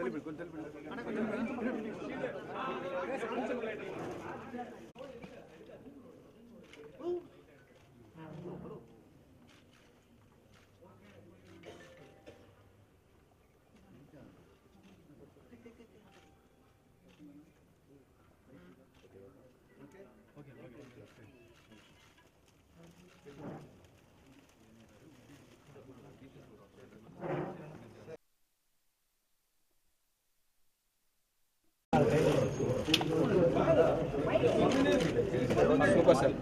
Super sir.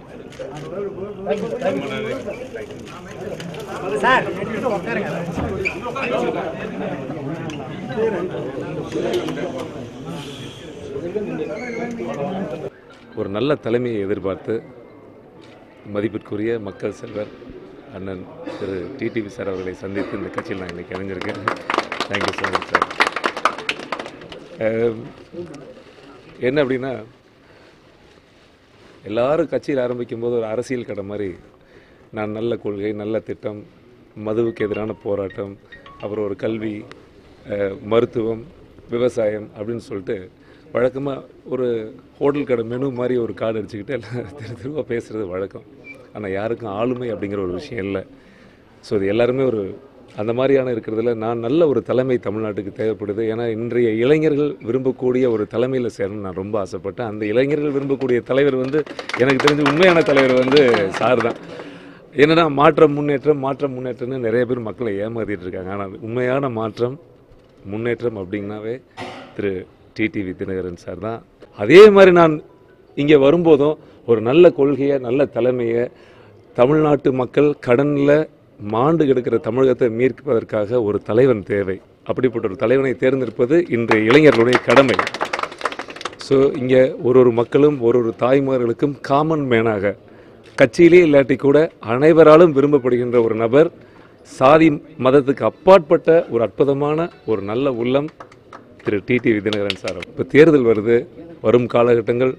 ஒரு நல்ல தலைமையை எதிர்பார்த்து மதிப்பிற்குரிய மக்கள் செல்வர் அண்ணன் திரு டிடிவி சார் அவர்களை சந்தித்து இந்த கட்சியில் நான் இன்றைக்கி இணைஞ்சிருக்கேன். Thank you so much sir. என்ன அப்படின்னா, எல்லாரும் கட்சியில் ஆரம்பிக்கும் போது ஒரு அரசியல் கடை மாதிரி நான் நல்ல கொள்கை, நல்ல திட்டம், மதுவுக்கு எதிரான போராட்டம், அப்புறம் ஒரு கல்வி, மருத்துவம், விவசாயம் அப்படின்னு சொல்லிட்டு வழக்கமாக ஒரு ஹோட்டல் கடை மெனு மாதிரி ஒரு கார்டு அடிச்சுக்கிட்டு எல்லாம் திருவாக பேசுகிறது வழக்கம். ஆனால் யாருக்கும் ஆளுமை அப்படிங்கிற ஒரு விஷயம் இல்லை. ஸோ இது எல்லாருமே ஒரு அந்த மாதிரியான இருக்கிறதுல நான் நல்ல ஒரு தலைமை தமிழ்நாட்டுக்கு தேவைப்படுது. ஏன்னா இன்றைய இளைஞர்கள் விரும்பக்கூடிய ஒரு தலைமையில் சேரணும்னு நான் ரொம்ப ஆசைப்பட்டேன். அந்த இளைஞர்கள் விரும்பக்கூடிய தலைவர் எனக்கு தெரிஞ்ச உண்மையான தலைவர் சார் தான். என்னன்னா மாற்றம் முன்னேற்றம்னு நிறைய பேர் மக்களை ஏமாற்றிட்டு இருக்காங்க. ஆனால் உண்மையான மாற்றம் முன்னேற்றம் அப்படின்னாவே திரு டிடிவி தினகரன் சார் தான். அதே மாதிரி நான் இங்கே வரும்போதும் ஒரு நல்ல கொள்கையை, நல்ல தலைமையை, தமிழ்நாட்டு மக்கள் கடனில் மாண்டு கிடக்கிற தமிழகத்தை மீட்பதற்காக ஒரு தலைவன் தேவை. அப்படிப்பட்ட ஒரு தலைவனை தேர்ந்தெடுப்பது இன்றைய இளைஞர்களுடைய கடமை. ஸோ இங்கே ஒரு மக்களும் ஒரு தாய்மார்களுக்கும் காமன் மேனாக, கட்சியிலே இல்லாட்டி கூட அனைவராலும் விரும்பப்படுகின்ற ஒரு நபர், சாதி மதத்துக்கு அப்பாற்பட்ட ஒரு அற்புதமான ஒரு நல்ல உள்ளம் திரு டிடிவி தினகரன் சார். இப்போ தேர்தல் வருது, வரும் காலகட்டங்கள்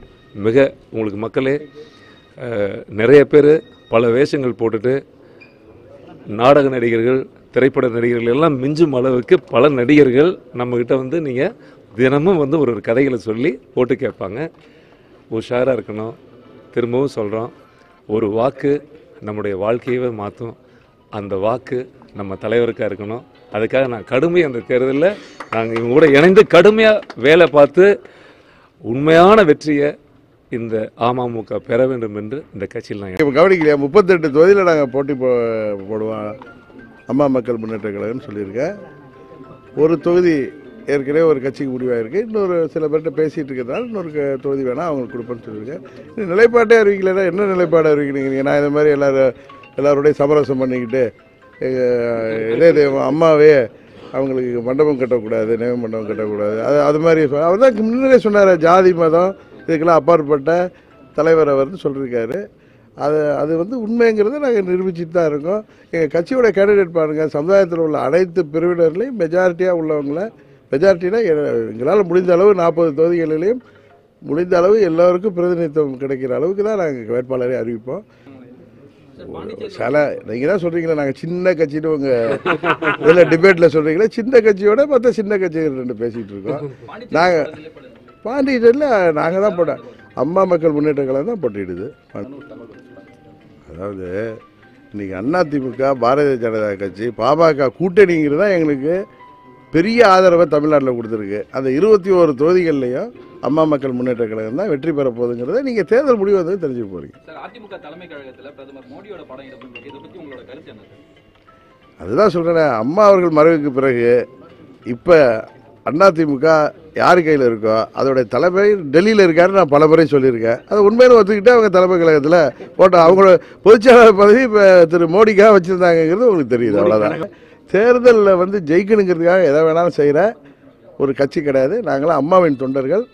மிக உங்களுக்கு மக்களே நிறைய பேர் பல வேஷங்கள் போட்டுட்டு நாடக நடிகர்கள், திரைப்பட நடிகர்கள் எல்லாம் மிஞ்சும் அளவுக்கு பல நடிகர்கள் நம்மக்கிட்ட நீங்கள் தினமும் ஒரு கதைகளை சொல்லி போட்டு கேட்பாங்க. உஷாராக இருக்கணும். திரும்பவும் சொல்கிறோம், ஒரு வாக்கு நம்முடைய வாழ்க்கையவே மாற்றும். அந்த வாக்கு நம்ம தலைவருக்காக இருக்கணும். அதுக்காக நான் கடுமையாக அந்த தேர்தலில் நாங்கள் இவங்க கூட இணைந்து கடுமையாக வேலை பார்த்து உண்மையான வெற்றியை இந்த அமமுக பெற வேண்டும் என்று இந்த கட்சியில் நாங்கள் இப்போ கவனிக்கலையா, 38 தொகுதியில் நாங்கள் போட்டி போடுவோம் அம்மா மக்கள் முன்னேற்ற கழகம்னு சொல்லியிருக்கேன். ஒரு தொகுதி ஏற்கனவே ஒரு கட்சிக்கு முடிவாயிருக்கு. இன்னொரு சில பேர்கிட்ட பேசிகிட்டு இருக்கிறதுனால இன்னொரு தொகுதி வேணால் அவங்களுக்கு கொடுப்பேன்னு சொல்லியிருக்கேன். நிலைப்பாட்டே அறிவிக்கலைன்னா என்ன நிலைப்பாடு அறிவிக்கிறீங்க? நான் இந்த மாதிரி எல்லாரோடையும் சமரசம் பண்ணிக்கிட்டு இதே அம்மாவே அவங்களுக்கு மண்டபம் கட்டக்கூடாது, நினைவு மண்டபம் கட்டக்கூடாது, அது மாதிரி அவர் தான் முன்னரே சொன்னார். ஜாதி மதம் இதுக்கெல்லாம் அப்பாற்பட்ட தலைவர் அவர்னு சொல்லியிருக்காரு. அது உண்மைங்கிறத நாங்கள் நிரூபிச்சுட்டு தான் இருக்கோம். எங்கள் கட்சியோட கேண்டிடேட் பாருங்கள், சமுதாயத்தில் உள்ள அனைத்து பிரிவினர்லையும் மெஜாரிட்டியாக உள்ளவங்கள, மெஜாரிட்டினா எங்களால் முடிந்த அளவு 40 தொகுதிகளிலையும் முடிந்த அளவு எல்லோருக்கும் பிரதிநிதித்துவம் கிடைக்கிற அளவுக்கு தான் நாங்கள் வேட்பாளரை அறிவிப்போம். சில நீங்கள் தான் சொல்கிறீங்களா நாங்கள் சின்ன கட்சின்னு உங்கள் இதில் டிபேட்டில் சொல்கிறீங்களா, சின்ன கட்சியோட மற்ற சின்ன கட்சிகள் 2 பேசிகிட்டு இருக்கோம். நாங்கள் பாண்டிச்சேரியில் நாங்கள் தான் போட்டோம். அம்மா மக்கள் முன்னேற்ற கழகம் தான் போட்டிடுது. அதாவது இன்றைக்கி அதிமுக, பாரதிய ஜனதா கட்சி, பாமக கூட்டணிங்கிறது தான் எங்களுக்கு பெரிய ஆதரவை தமிழ்நாட்டில் கொடுத்துருக்கு. அந்த 21 தொகுதிகள்லையும் அம்மா மக்கள் முன்னேற்ற கழகம் தான் வெற்றி பெற போகுதுங்கிறத நீங்கள் தேர்தல் முடிவு வந்து தெரிஞ்சு போகிறீங்க. அதிமுக தலைமை கழகத்தில் பிரதமர் மோடியோட படம் இதை பற்றி உங்களோட கருத்து என்ன? அதுதான் சொல்கிறேன். அம்மா அவர்கள் மறைவுக்கு பிறகு இப்போ அதிமுக யார் கையில் இருக்கோ அதோடைய தலைமை டெல்லியில் இருக்காருன்னு நான் பல முறை சொல்லியிருக்கேன். அது உண்மையில ஒத்துக்கிட்டு அவங்க தலைமை கழகத்தில் போட்ட அவங்களோட பொதுச்செயலாளர் பதவி இப்போ திரு மோடிக்காக வச்சுருந்தாங்கிறது உங்களுக்கு தெரியுது. அவ்வளோதான். தேர்தலில் ஜெயிக்கணுங்கிறதுக்காக எதை வேணாலும் செய்கிற ஒரு கட்சி கிடையாது. நாங்களாம் அம்மாவின் தொண்டர்கள்.